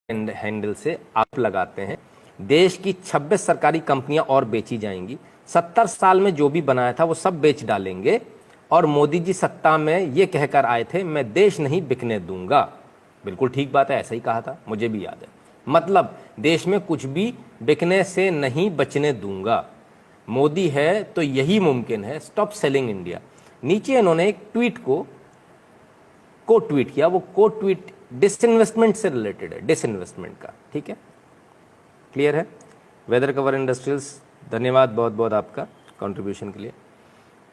Handle से आप लगाते हैं देश की 26 सरकारी कंपनियां और बेची जाएंगी, 70 साल में जो भी बनाया था वो सब बेच डालेंगे, और मोदी जी सत्ता में ये कहकर आए थे मैं देश नहीं बिकने दूंगा। बिल्कुल ठीक बात है, ऐसा ही कहा था, मुझे भी याद है। मतलब देश में कुछ भी बिकने से नहीं बचने दूंगा, मोदी है तो यही मुमकिन है, स्टॉप सेलिंग इंडिया। नीचे इन्होंने एक ट्वीट को ट्वीट किया, वो ट्वीट डिसइन्वेस्टमेंट से रिलेटेड है, डिसइन्वेस्टमेंट का, ठीक है, क्लियर है। वेदर कवर इंडस्ट्रियल्स, धन्यवाद बहुत बहुत आपका कंट्रीब्यूशन के लिए।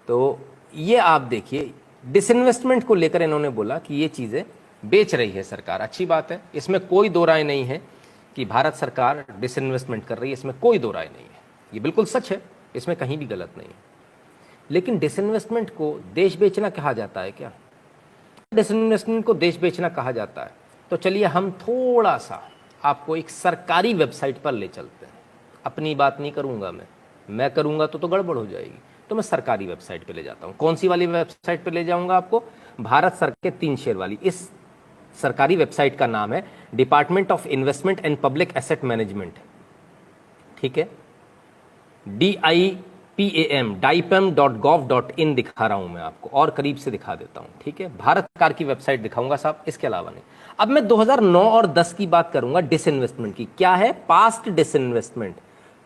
तो ये आप देखिए, डिसइन्वेस्टमेंट को लेकर इन्होंने बोला कि ये चीज़ें बेच रही है सरकार, अच्छी बात है, इसमें कोई दो राय नहीं है कि भारत सरकार डिसइन्वेस्टमेंट कर रही है, इसमें कोई दो राय नहीं है, ये बिल्कुल सच है, इसमें कहीं भी गलत नहीं है। लेकिन डिसइन्वेस्टमेंट को देश बेचना कहा जाता है क्या? डिसइन्वेस्टमेंट को देश बेचना कहा जाता है तो चलिए हम थोड़ा सा आपको एक सरकारी वेबसाइट पर ले चलते हैं। अपनी बात नहीं करूंगा मैं करूंगा तो गड़बड़ हो जाएगी, तो मैं सरकारी वेबसाइट पे ले जाता हूं। कौन सी वाली वेबसाइट पे ले जाऊंगा आपको? भारत सरकार के 3 शेयर वाली। इस सरकारी वेबसाइट का नाम है department of investment and public asset management, ठीक है, DIPAM.gov.in दिखा रहा हूं मैं आपको, और करीब से दिखा देता हूं, ठीक है, भारत सरकार की वेबसाइट दिखाऊंगा साहब, इसके अलावा नहीं। अब मैं 2009 और 10 की बात करूंगा डिसइन्वेस्टमेंट की। क्या है? Past disinvestment.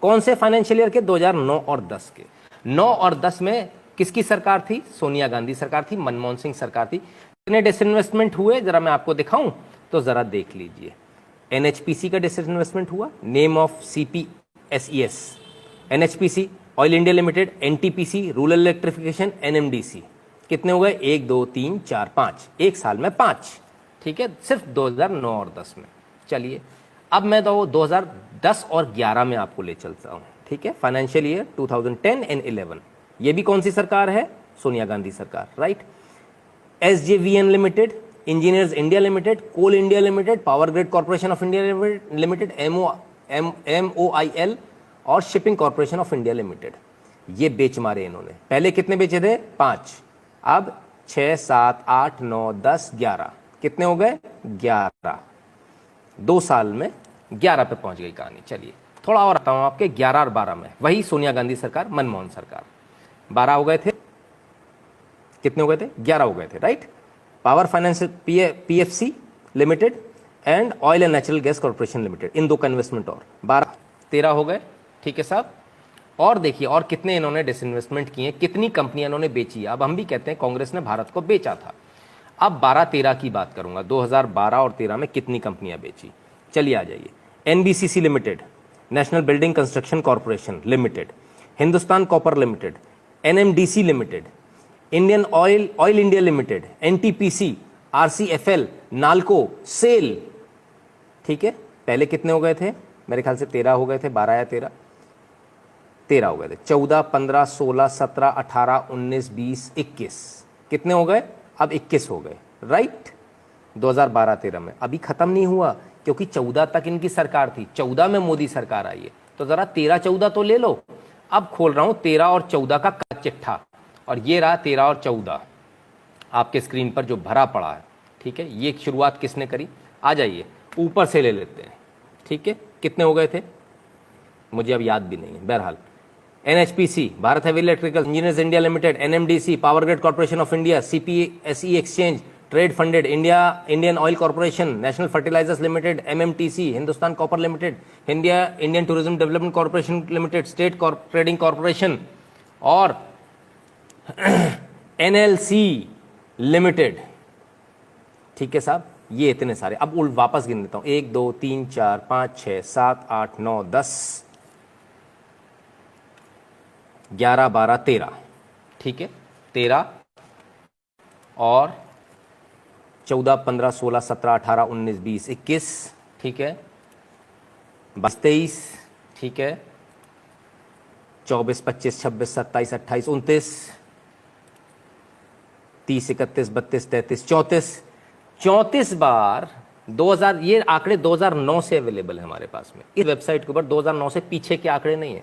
कौन से फाइनेंशियल ईयर के? 2009 और 10 के। 9 और 10 में किसकी सरकार थी? सोनिया गांधी सरकार थी, मनमोहन सिंह सरकार थी। कितने डिसइन्वेस्टमेंट हुए जरा मैं आपको दिखाऊं तो जरा देख लीजिए। NHPC का डिसइन्वेस्टमेंट हुआ, name of CPSES, NHPC, oil India limited, NTPC, rural electrification, NMDC। कितने हो गए? 1 2 3 4 5, एक साल में 5, ठीक है, सिर्फ 2009 और 10 में। चलिए अब मैं तो 2010 और 11 में आपको ले चलता हूं, ठीक है, फाइनेंशियल ईयर 2010 एंड 11। ये भी कौन सी सरकार है? सोनिया गांधी सरकार, right. SJVN limited, engineers India limited, coal India limited, power grid corporation of India limited, MOIL और shipping corporation of India limited. ये बेच मारे इन्होंने। पहले कितने बेचे थे? 5, अब 6 7 8 9 10 11, कितने हो गए? 11। 2 साल में 11 पे पहुंच गई कहानी। चलिए थोड़ा और आता हूं आपके 11 और 12 में, वही सोनिया गांधी सरकार, मनमोहन सरकार। 12 हो गए थे, कितने हो गए थे? 11 हो गए थे, right. Power finance PFC limited and oil and natural gas corporation limited, इन 2 का इन्वेस्टमेंट और 12 13 हो गए, ठीक है साहब। और देखिए और कितने इन्होंने डिसइन्वेस्टमेंट किए, कितनी कंपनियां इन्होंने बेची। अब हम भी कहते हैं कांग्रेस ने भारत को बेचा था। अब 12-13 की बात करूंगा, 2012 और 13 में कितनी कंपनियां बेची। चलिए आ जाइए। NBCC limited, national building construction corporation limited, Hindustan copper limited, NMDC limited, Indian oil India limited, NTPC, RCFL, Nalco, SAIL, ठीक है। पहले कितने हो गए थे? मेरे ख्याल से 13 हो गए थे, 12 या 13 हो गए थे। 14 15 16 17 18 19 20 21, कितने हो गए? अब 21 हो गए, राइट। 2012-13 में अभी खत्म नहीं हुआ, क्योंकि 14 तक इनकी सरकार थी, 14 में मोदी सरकार आई है, तो जरा 13-14 तो ले लो। अब खोल रहा हूं 13 और 14 का चिट्ठा, और ये रहा 13 और 14 आपके स्क्रीन पर जो भरा पड़ा है, ठीक है। ये शुरुआत किसने करी? आ जाइए ऊपर से ले लेते हैं, ठीक है। कितने हो गए थे मुझे अब याद भी नहीं है, बहरहाल। NHPC, Bharat heavy electrical engineers India limited, NMDC, power grid corporation of India, CPSE exchange trade funded, Indian oil corporation, national fertilisers limited, MMTC, Hindustan copper limited, Indian tourism development corporation limited, state trading corporation और NLC limited, ठीक है साहब। ये इतने सारे। अब वापस गिन देता हूं, 1 2 3 4 5 6 7 8 9 10 11 12 13, ठीक है। 13 और 14 15 16 17 18 19 20 21, ठीक है। 22 23, ठीक है। 24 25 26 27 28 29 30 31 32 33 34 34 बार 2000। ये आंकड़े 2009 से अवेलेबल है हमारे पास में इस वेबसाइट के ऊपर। 2009 से पीछे के आंकड़े नहीं है,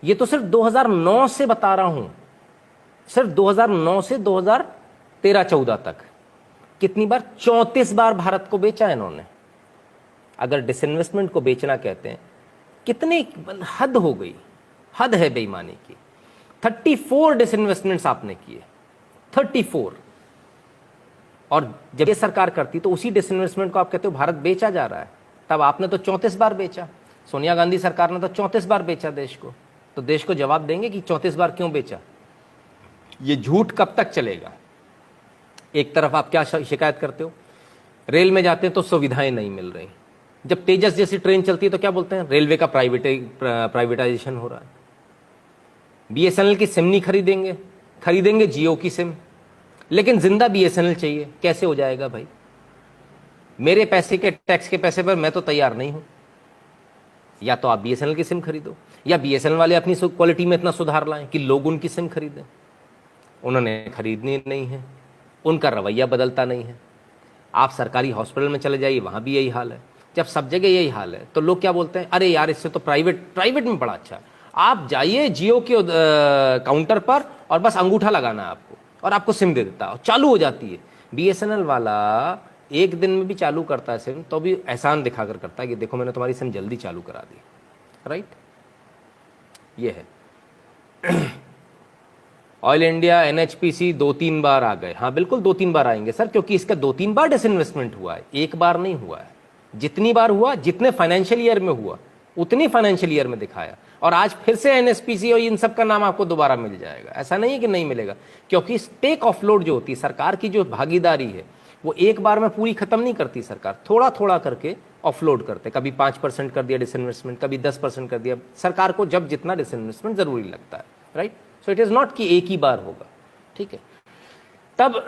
ये तो सिर्फ 2009 से बता रहा हूं, सिर्फ 2009 से 2013-14 तक। कितनी बार? 34 बार भारत को बेचा है इन्होंने। अगर डिसइन्वेस्टमेंट को बेचना कहते हैं, कितनी हद हो गई, हद है बेईमानी की। 34 डिसइन्वेस्टमेंट्स आपने किए, 34। और जब ये सरकार करती तो उसी डिसइन्वेस्टमेंट को आप कहते हो भारत बेचा जा रहा है। तब आपने तो 34 बार बेचा, सोनिया गांधी सरकार ने तो 34 बार बेचा देश को। तो देश को जवाब देंगे कि 34 बार क्यों बेचा। ये झूठ कब तक चलेगा। एक तरफ आप क्या शिकायत करते हो, रेल में जाते हैं तो सुविधाएं नहीं मिल रही। जब तेजस जैसी ट्रेन चलती है तो क्या बोलते हैं, रेलवे का प्राइवेटाइजेशन हो रहा है। बीएसएनएल की सिम नहीं खरीदेंगे, खरीदेंगे जियो की सिम, लेकिन जिंदा बीएसएनएल चाहिए। कैसे हो जाएगा भाई। मेरे पैसे के टैक्स के पैसे पर मैं तो तैयार नहीं हूं। या तो आप बीएसएनएल की सिम खरीदो, या बीएसएनएल वाले अपनी क्वालिटी में इतना सुधार लाएं कि लोग उनकी सिम खरीदें। उन्होंने खरीदनी नहीं है, उनका रवैया बदलता नहीं है। आप सरकारी हॉस्पिटल में चले जाइए, वहां भी यही हाल है। जब सब जगह यही हाल है तो लोग क्या बोलते हैं, अरे यार इससे तो प्राइवेट में बड़ा अच्छा है। आप जाइए जियो के काउंटर पर और बस अंगूठा लगाना है आपको, और आपको सिम दे देता है, चालू हो जाती है। बीएसएनएल वाला एक दिन में भी चालू करता है सिम, तो भी एहसान दिखाकर करता है कि देखो मैंने तुम्हारी सिम जल्दी चालू करा दी। राइट, ये है। ऑयल इंडिया एनएचपीसी 2-3 बार आ गए। हाँ बिल्कुल 2-3 बार आएंगे सर, क्योंकि इसका 2-3 बार डिसइन्वेस्टमेंट हुआ है, एक बार नहीं हुआ है। जितनी बार हुआ, जितने फाइनेंशियल ईयर में हुआ उतनी फाइनेंशियल ईयर में दिखाया। और आज फिर से एनएचपीसी और इन सब का नाम आपको दोबारा मिल जाएगा, ऐसा नहीं है कि नहीं मिलेगा। क्योंकि स्टेक ऑफलोड जो होती है, सरकार की जो भागीदारी है, वो एक बार में पूरी खत्म नहीं करती सरकार, थोड़ा थोड़ा करके ऑफलोड करते। कभी 5% कर दिया डिसइन्वेस्टमेंट, कभी 10% कर दिया। सरकार को जब जितना डिसइन्वेस्टमेंट जरूरी लगता है। Right, so it is not कि एक ही बार होगा। ठीक है, तब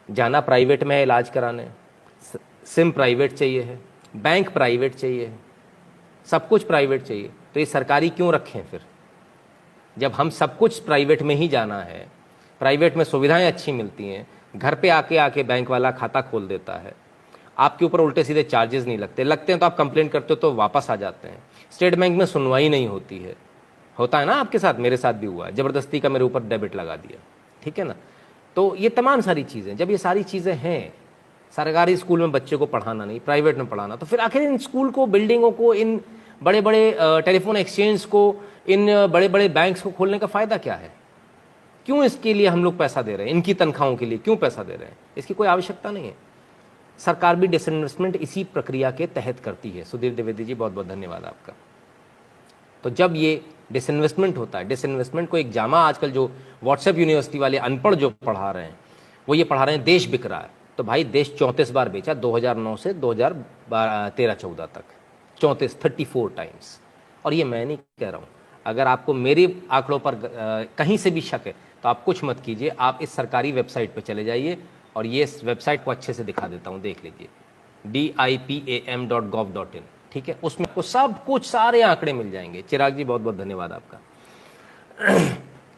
जाना प्राइवेट में है इलाज कराने, सिम प्राइवेट चाहिए है, बैंक प्राइवेट चाहिए है, सब कुछ प्राइवेट चाहिए, तो ये सरकारी क्यों रखें फिर। जब हम सब कुछ प्राइवेट में ही जाना है, प्राइवेट में सुविधाएं अच्छी मिलती हैं, घर पे आके बैंक वाला खाता खोल देता है, आपके ऊपर उल्टे सीधे चार्जेस नहीं लगते हैं तो आप कंप्लेंट करते हो तो वापस आ जाते हैं। स्टेट बैंक में सुनवाई नहीं होती है, होता है ना आपके साथ, मेरे साथ भी हुआ है, जबरदस्ती का मेरे ऊपर डेबिट लगा दिया। ठीक है ना, तो ये तमाम सारी चीज़ें, जब ये सारी चीज़ें हैं, सरकारी स्कूल में बच्चे को पढ़ाना नहीं, प्राइवेट में पढ़ाना, तो फिर आखिर इन स्कूल को, बिल्डिंगों को, इन बड़े बड़े टेलीफोन एक्सचेंज को, इन बड़े बड़े बैंक्स को खोलने का फ़ायदा क्या है। क्यों इसके लिए हम लोग पैसा दे रहे हैं, इनकी तनख्वाहों के लिए क्यों पैसा दे रहे हैं, इसकी कोई आवश्यकता नहीं है। सरकार भी डिसइन्वेस्टमेंट इसी प्रक्रिया के तहत करती है। सुधीर द्विवेदी जी बहुत बहुत धन्यवाद आपका। तो जब ये डिसइन्वेस्टमेंट होता है, डिसइन्वेस्टमेंट को एक जामा आजकल जो व्हाट्सएप यूनिवर्सिटी वाले अनपढ़ जो पढ़ा रहे हैं, वो ये पढ़ा रहे हैं देश बिक रहा है। तो भाई देश 34 बार बेचा, 2009 से 2013-14 तक 34 टाइम्स। और ये मैं नहीं कह रहा हूँ, अगर आपको मेरे आंकड़ों पर कहीं से भी शक है तो आप कुछ मत कीजिए, आप इस सरकारी वेबसाइट पर चले जाइए, और ये इस वेबसाइट को अच्छे से दिखा देता हूँ, देख लीजिए, dipam.gov.in। ठीक है, उसमें आपको सब कुछ, सारे आंकड़े मिल जाएंगे। चिराग जी बहुत बहुत धन्यवाद आपका।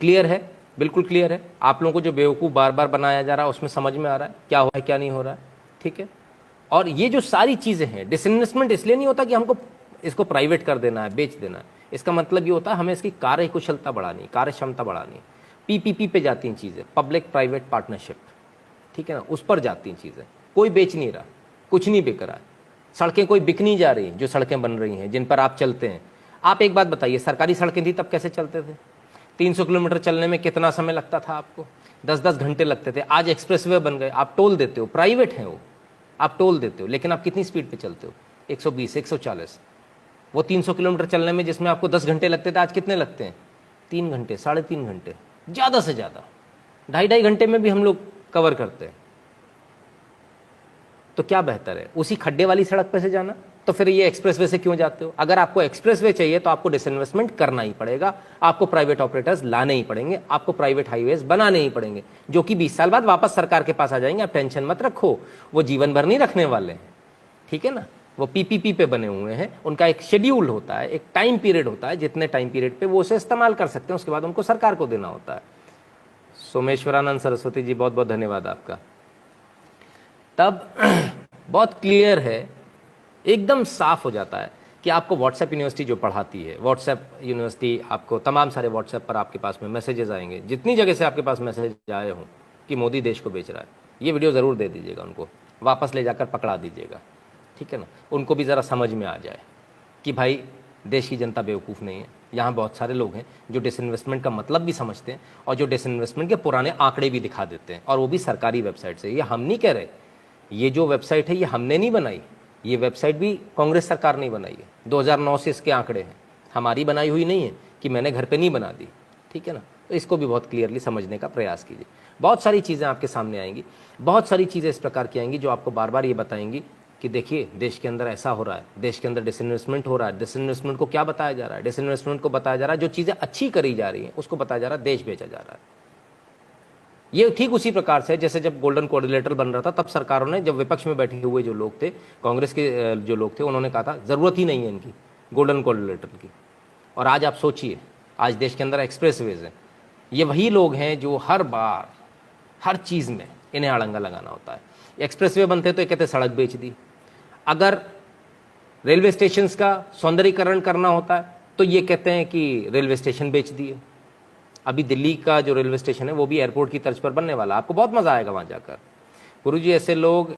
क्लियर है, बिल्कुल क्लियर है। आप लोगों को जो बेवकूफ़ बार बार बनाया जा रहा है उसमें समझ में आ रहा है क्या हो रहा है क्या नहीं हो रहा है। ठीक है, और ये जो सारी चीज़ें हैं, डिसइन्वेस्टमेंट इसलिए नहीं होता कि हमको इसको प्राइवेट कर देना है, बेच देना है। इसका मतलब ये होता है हमें इसकी कार्य कुशलता बढ़ानी, कार्य क्षमता बढ़ानी। पीपीपी पे जाती हैं चीज़ें, पब्लिक प्राइवेट पार्टनरशिप। ठीक है ना, उस पर जाती हैं चीज़ें। कोई बेच नहीं रहा, कुछ नहीं बिक रहा है, सड़कें कोई बिक नहीं जा रही, जो सड़कें बन रही हैं जिन पर आप चलते हैं। आप एक बात बताइए, सरकारी सड़कें थी तब कैसे चलते थे? 300 किलोमीटर चलने में कितना समय लगता था आपको? 10-10 घंटे लगते थे। आज एक्सप्रेसवे बन गए, आप टोल देते हो, प्राइवेट है वो, आप टोल देते हो, लेकिन आप कितनी स्पीड पे चलते हो? 120, 140। वो 300 किलोमीटर चलने में जिसमें आपको 10 घंटे लगते थे, आज कितने लगते हैं? 3 घंटे, 3.5 घंटे, ज़्यादा से ज़्यादा 2.5 घंटे में भी हम लोग कवर करते हैं। तो क्या बेहतर है, उसी खड्डे वाली सड़क पे से जाना? तो फिर ये एक्सप्रेसवे से क्यों जाते हो? अगर आपको एक्सप्रेसवे चाहिए तो आपको डिसइन्वेस्टमेंट करना ही पड़ेगा, आपको प्राइवेट ऑपरेटर्स लाने ही पड़ेंगे, आपको प्राइवेट हाईवेज बनाने ही पड़ेंगे, जो कि 20 साल बाद वापस सरकार के पास आ जाएंगे। आप टेंशन मत रखो, वो जीवन भर नहीं रखने वाले हैं। ठीक है ना, वो पीपीपी पे बने हुए हैं, उनका एक शेड्यूल होता है, एक टाइम पीरियड होता है, जितने टाइम पीरियड पे वो उसे इस्तेमाल कर सकते हैं, उसके बाद उनको सरकार को देना होता है। सोमेश्वरानंद सरस्वती जी बहुत बहुत धन्यवाद आपका। तब बहुत क्लियर है, एकदम साफ हो जाता है कि आपको व्हाट्सएप यूनिवर्सिटी जो पढ़ाती है, व्हाट्सएप यूनिवर्सिटी आपको तमाम सारे व्हाट्सएप पर आपके पास में मैसेजेस आएंगे, जितनी जगह से आपके पास मैसेज आए हों कि मोदी देश को बेच रहा है, ये वीडियो ज़रूर दे दीजिएगा उनको, वापस ले जाकर पकड़ा दीजिएगा। ठीक है ना, उनको भी ज़रा समझ में आ जाए कि भाई देश की जनता बेवकूफ़ नहीं है। यहाँ बहुत सारे लोग हैं जो डिसइन्वेस्टमेंट का मतलब भी समझते हैं और जो डिसइन्वेस्टमेंट के पुराने आंकड़े भी दिखा देते हैं, और वो भी सरकारी वेबसाइट से। ये हम नहीं कह रहे, ये जो वेबसाइट है ये हमने नहीं बनाई, ये वेबसाइट भी कांग्रेस सरकार ने बनाई है। 2009 से इसके आंकड़े हैं, हमारी बनाई हुई नहीं है कि मैंने घर पे नहीं बना दी, ठीक है ना। तो इसको भी बहुत क्लियरली समझने का प्रयास कीजिए। बहुत सारी चीज़ें आपके सामने आएंगी, बहुत सारी चीज़ें इस प्रकार की आएंगी जो आपको बार बार ये बताएंगी कि देखिए देश के अंदर ऐसा हो रहा है, देश के अंदर डिसइन्वेस्टमेंट हो रहा है। डिसइन्वेस्टमेंट को क्या बताया जा रहा है? डिसइन्वेस्टमेंट को बताया जा रहा है जो चीज़ें अच्छी करी जा रही हैं उसको बताया जा रहा है देश बेचा जा रहा है। ये ठीक उसी प्रकार से जैसे जब गोल्डन कोऑर्डिनेटर बन रहा था, तब सरकारों ने, जब विपक्ष में बैठे हुए जो लोग थे, कांग्रेस के जो लोग थे, उन्होंने कहा था ज़रूरत ही नहीं है इनकी गोल्डन कोऑर्डिनेटर की। और आज आप सोचिए, आज देश के अंदर एक्सप्रेसवेज हैं, ये वही लोग हैं जो हर बार हर चीज़ में इन्हें अड़ंगा लगाना होता है। एक्सप्रेसवे बनते तो ये कहते सड़क बेच दी, अगर रेलवे स्टेशंस का सौंदर्यीकरण करना होता है तो ये कहते हैं कि रेलवे स्टेशन बेच दिए। अभी दिल्ली का जो रेलवे स्टेशन है वो भी एयरपोर्ट की तर्ज पर बनने वाला है, आपको बहुत मजा आएगा वहां जाकर। गुरुजी, ऐसे लोग